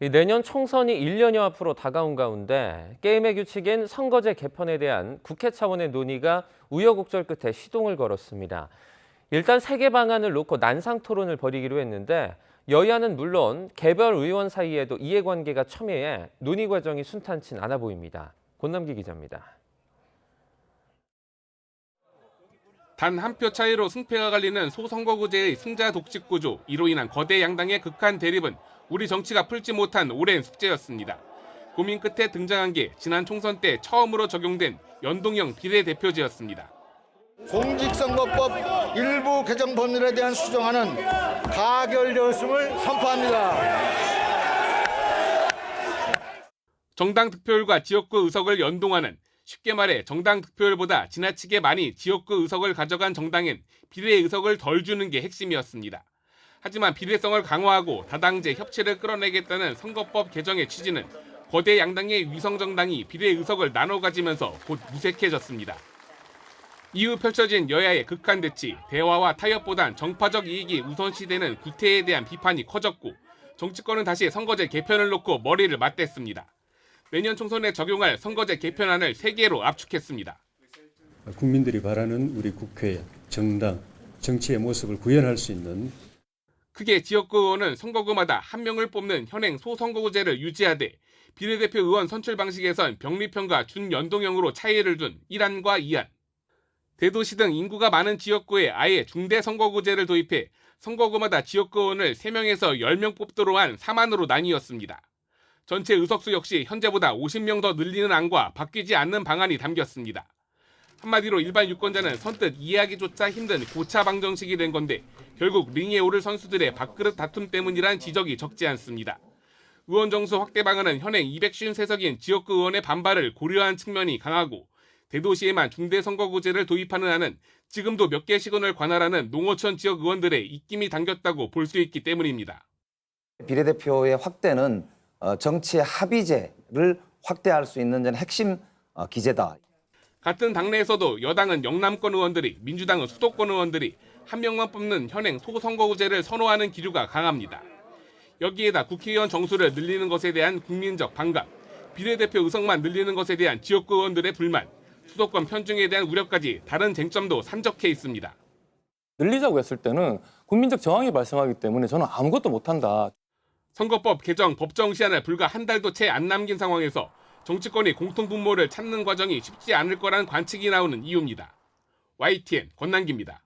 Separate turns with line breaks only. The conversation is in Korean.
내년 총선이 1년여 앞으로 다가온 가운데 게임의 규칙인 선거제 개편에 대한 국회 차원의 논의가 우여곡절 끝에 시동을 걸었습니다. 일단 3개 방안을 놓고 난상 토론을 벌이기로 했는데 여야는 물론 개별 의원 사이에도 이해관계가 첨예해 논의 과정이 순탄치 않아 보입니다. 권남기 기자입니다.
단 한 표 차이로 승패가 갈리는 소선거구제의 승자 독식 구조, 이로 인한 거대 양당의 극한 대립은 우리 정치가 풀지 못한 오랜 숙제였습니다. 고민 끝에 등장한 게 지난 총선 때 처음으로 적용된 연동형 비례대표제였습니다.
공직선거법 일부 개정 법률에 대한 수정안은 가결되었음을 선포합니다.
정당 득표율과 지역구 의석을 연동하는, 쉽게 말해 정당 득표율보다 지나치게 많이 지역구 의석을 가져간 정당엔 비례 의석을 덜 주는 게 핵심이었습니다. 하지만 비례성을 강화하고 다당제 협치를 끌어내겠다는 선거법 개정의 취지는 거대 양당의 위성정당이 비례 의석을 나눠 가지면서 곧 무색해졌습니다. 이후 펼쳐진 여야의 극한 대치, 대화와 타협보단 정파적 이익이 우선시되는 구태에 대한 비판이 커졌고 정치권은 다시 선거제 개편을 놓고 머리를 맞댔습니다. 내년 총선에 적용할 선거제 개편안을 3개로 압축했습니다.
국민들이 바라는 우리 국회, 정당, 정치의 모습을 구현할 수 있는,
크게 지역구 의원은 선거구마다 한 명을 뽑는 현행 소선거구제를 유지하되 비례대표 의원 선출 방식에선 병리편과 준연동형으로 차이를 둔 1안과 2안. 대도시 등 인구가 많은 지역구에 아예 중대선거구제를 도입해 선거구마다 지역구 의원을 3명에서 10명 뽑도록 한 3안으로 나뉘었습니다. 전체 의석수 역시 현재보다 50명 더 늘리는 안과 바뀌지 않는 방안이 담겼습니다. 한마디로 일반 유권자는 선뜻 이해하기조차 힘든 고차 방정식이 된 건데 결국 링에 오를 선수들의 밥그릇 다툼 때문이란 지적이 적지 않습니다. 의원 정수 확대 방안은 현행 253석인 지역구 의원의 반발을 고려한 측면이 강하고 대도시에만 중대선거구제를 도입하는 안은 지금도 몇 개 시군을 관할하는 농어촌 지역 의원들의 입김이 당겼다고 볼 수 있기 때문입니다.
비례대표의 확대는 정치의 합의제를 확대할 수 있는 핵심 기제다.
같은 당내에서도 여당은 영남권 의원들이, 민주당은 수도권 의원들이 한 명만 뽑는 현행 소선거구제를 선호하는 기류가 강합니다. 여기에다 국회의원 정수를 늘리는 것에 대한 국민적 반감, 비례대표 의석만 늘리는 것에 대한 지역구 의원들의 불만, 수도권 편중에 대한 우려까지 다른 쟁점도 산적해 있습니다.
늘리자고 했을 때는 국민적 저항이 발생하기 때문에 저는 아무것도 못한다.
선거법 개정 법정 시한을 불과 한 달도 채 안 남긴 상황에서 정치권이 공통분모를 찾는 과정이 쉽지 않을 거란 관측이 나오는 이유입니다. YTN 권남기입니다.